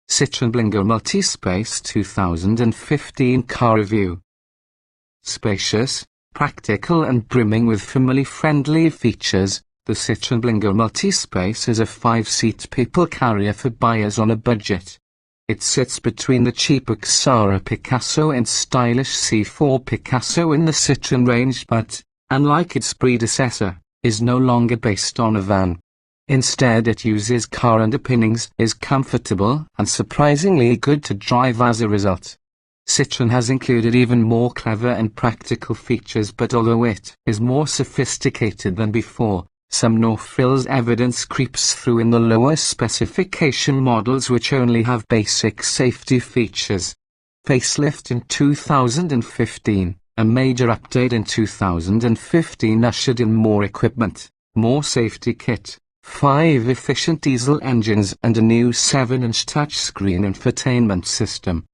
Citroën Blingo Multispace 2015 Car Review. Spacious, practical and brimming with family-friendly features, the Citroën Blingo Multispace is a 5-seat people carrier for buyers on a budget. It sits between the cheaper Xara Picasso and stylish C4 Picasso in the Citroën range but, unlike its predecessor, is no longer based on a van. Instead it uses car underpinnings, is comfortable and surprisingly good to drive as a result. Citroën has included even more clever and practical features, but although it is more sophisticated than before, some no-frills evidence creeps through in the lower specification models which only have basic safety features. Facelift in 2015. A major update in 2015 ushered in more equipment, more safety kit, 5 efficient diesel engines and a new 7-inch touchscreen infotainment system.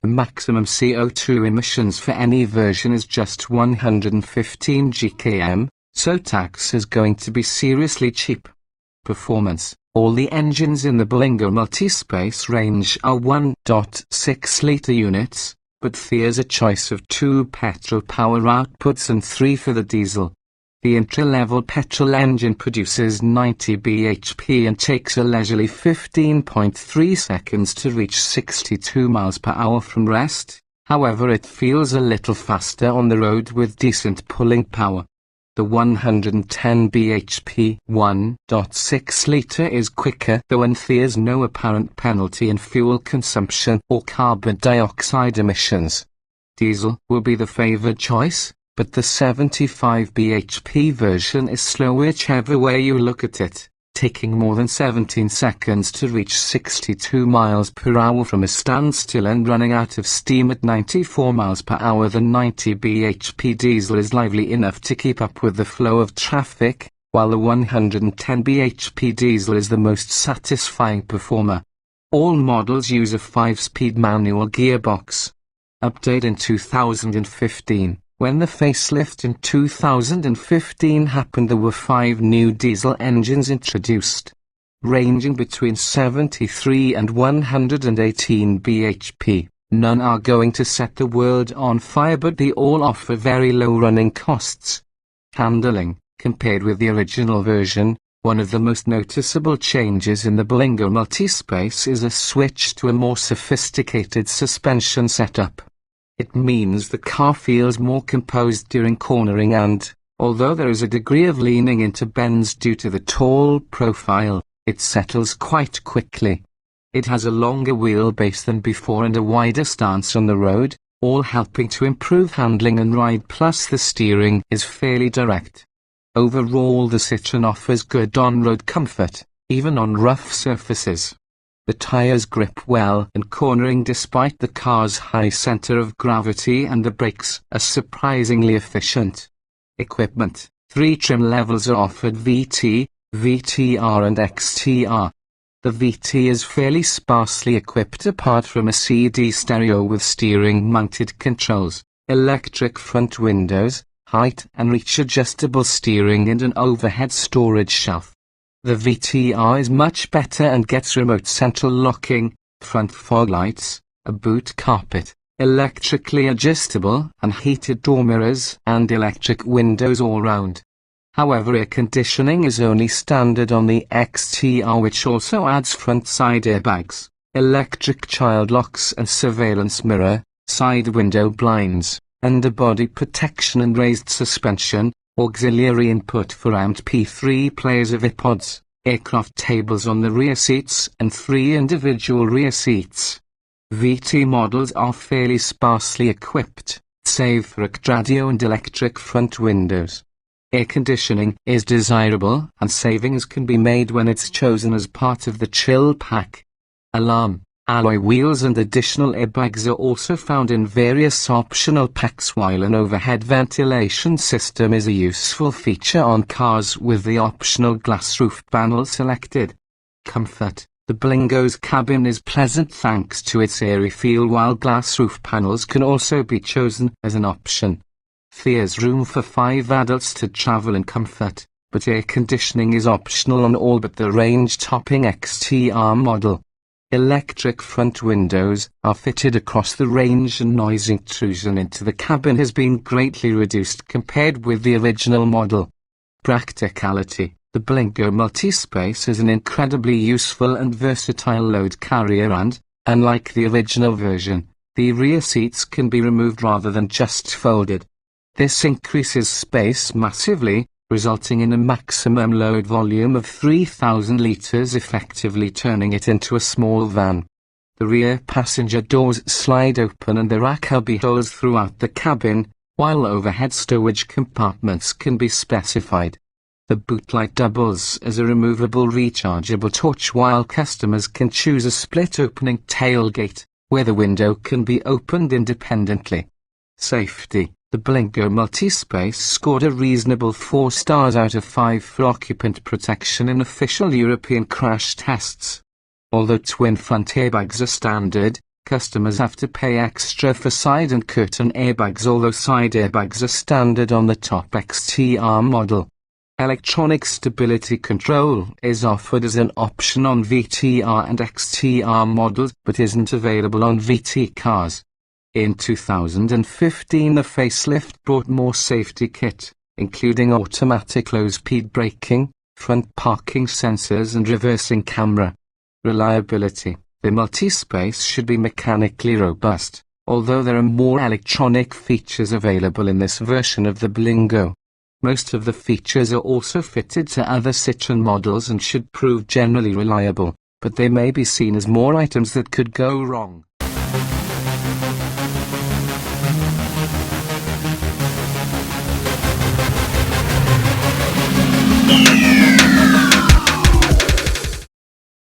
The maximum CO2 emissions for any version is just 115 GkM, so tax is going to be seriously cheap. Performance. All the engines in the Blingo Multispace range are 1.6-litre units, but there's a choice of 2 petrol power outputs and 3 for the diesel. The entry-level petrol engine produces 90 bhp and takes a leisurely 15.3 seconds to reach 62 miles per hour from rest, however it feels a little faster on the road with decent pulling power. The 110 bhp 1.6-litre is quicker though and there's no apparent penalty in fuel consumption or carbon dioxide emissions. Diesel will be the favoured choice, but the 75 bhp version is slow whichever way you look at it, taking more than 17 seconds to reach 62 miles per hour from a standstill and running out of steam at 94 miles per hour. The 90 bhp diesel is lively enough to keep up with the flow of traffic, while the 110 bhp diesel is the most satisfying performer. All models use a 5-speed manual gearbox. Update in 2015. When the facelift in 2015 happened, there were 5 new diesel engines introduced, ranging between 73 and 118 bhp. None are going to set the world on fire, but they all offer very low running costs. Handling. Compared with the original version, one of the most noticeable changes in the Blingo Multispace is a switch to a more sophisticated suspension setup. It means the car feels more composed during cornering and, although there is a degree of leaning into bends due to the tall profile, it settles quite quickly. It has a longer wheelbase than before and a wider stance on the road, all helping to improve handling and ride, plus the steering is fairly direct. Overall the Citroën offers good on-road comfort, even on rough surfaces. The tires grip well in cornering despite the car's high center of gravity, and the brakes are surprisingly efficient. Equipment. 3 trim levels are offered: VT, VTR and XTR. The VT is fairly sparsely equipped apart from a CD stereo with steering-mounted controls, electric front windows, height and reach adjustable steering and an overhead storage shelf. The VTR is much better and gets remote central locking, front fog lights, a boot carpet, electrically adjustable and heated door mirrors and electric windows all round. However, air conditioning is only standard on the XTR, which also adds front side airbags, electric child locks and surveillance mirror, side window blinds, underbody protection and raised suspension, auxiliary input for MP3 players of iPods, aircraft tables on the rear seats and 3 individual rear seats. VT models are fairly sparsely equipped, save for radio and electric front windows. Air conditioning is desirable and savings can be made when it's chosen as part of the chill pack. Alarm, alloy wheels and additional airbags are also found in various optional packs, while an overhead ventilation system is a useful feature on cars with the optional glass roof panel selected. Comfort. The Blingo's cabin is pleasant thanks to its airy feel, while glass roof panels can also be chosen as an option. There's room for 5 adults to travel in comfort, but air conditioning is optional on all but the range-topping XTR model. Electric front windows are fitted across the range and noise intrusion into the cabin has been greatly reduced compared with the original model. Practicality. The Blingo Multispace is an incredibly useful and versatile load carrier and, unlike the original version, the rear seats can be removed rather than just folded. This increases space massively, resulting in a maximum load volume of 3,000 litres, effectively turning it into a small van. The rear passenger doors slide open and there are cubby holes throughout the cabin, while overhead stowage compartments can be specified. The boot light doubles as a removable rechargeable torch, while customers can choose a split-opening tailgate, where the window can be opened independently. Safety. The Blingo Multispace scored a reasonable 4 stars out of 5 for occupant protection in official European crash tests. Although twin front airbags are standard, customers have to pay extra for side and curtain airbags, although side airbags are standard on the top XTR model. Electronic stability control is offered as an option on VTR and XTR models but isn't available on VT cars. In 2015 the facelift brought more safety kit, including automatic low-speed braking, front parking sensors and reversing camera. Reliability. The Multispace should be mechanically robust, although there are more electronic features available in this version of the Blingo. Most of the features are also fitted to other Citroën models and should prove generally reliable, but they may be seen as more items that could go wrong. Yeah.